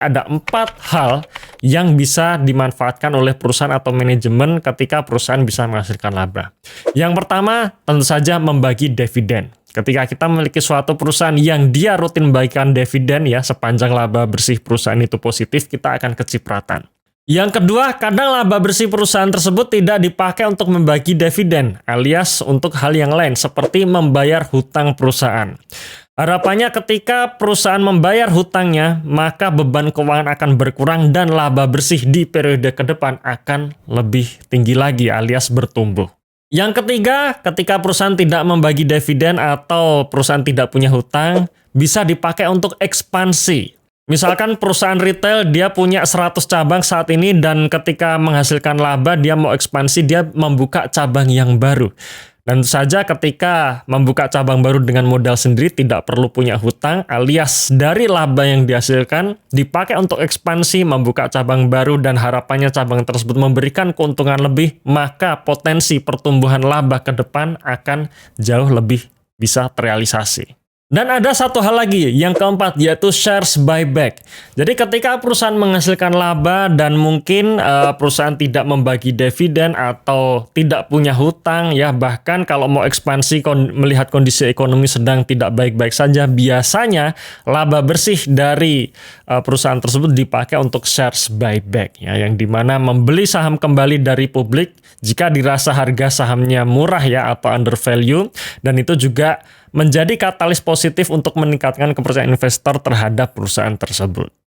ada 4 hal yang bisa dimanfaatkan oleh perusahaan atau manajemen ketika perusahaan bisa menghasilkan laba. Yang pertama, tentu saja membagi dividen. Ketika kita memiliki suatu perusahaan yang dia rutin membagikan dividen ya, sepanjang laba bersih perusahaan itu positif, kita akan kecipratan. Yang kedua, kadang laba bersih perusahaan tersebut tidak dipakai untuk membagi dividen, alias untuk hal yang lain, seperti membayar hutang perusahaan. Harapannya ketika perusahaan membayar hutangnya, maka beban keuangan akan berkurang dan laba bersih di periode ke depan akan lebih tinggi lagi, alias bertumbuh. Yang ketiga, ketika perusahaan tidak membagi dividen atau perusahaan tidak punya hutang, bisa dipakai untuk ekspansi. Misalkan perusahaan retail dia punya 100 cabang saat ini dan ketika menghasilkan laba dia mau ekspansi, dia membuka cabang yang baru. Dan tentu saja ketika membuka cabang baru dengan modal sendiri tidak perlu punya hutang, alias dari laba yang dihasilkan dipakai untuk ekspansi, membuka cabang baru dan harapannya cabang tersebut memberikan keuntungan lebih, maka potensi pertumbuhan laba ke depan akan jauh lebih bisa terrealisasi. Dan ada satu hal lagi, yang keempat, yaitu shares buyback. Jadi ketika perusahaan menghasilkan laba dan mungkin perusahaan tidak membagi dividen atau tidak punya hutang, ya bahkan kalau mau ekspansi melihat kondisi ekonomi sedang tidak baik-baik saja, biasanya laba bersih dari perusahaan tersebut dipakai untuk shares buyback, ya, yang dimana membeli saham kembali dari publik jika dirasa harga sahamnya murah ya atau under value, dan itu juga menjadi katalis positif untuk meningkatkan kepercayaan investor terhadap perusahaan tersebut.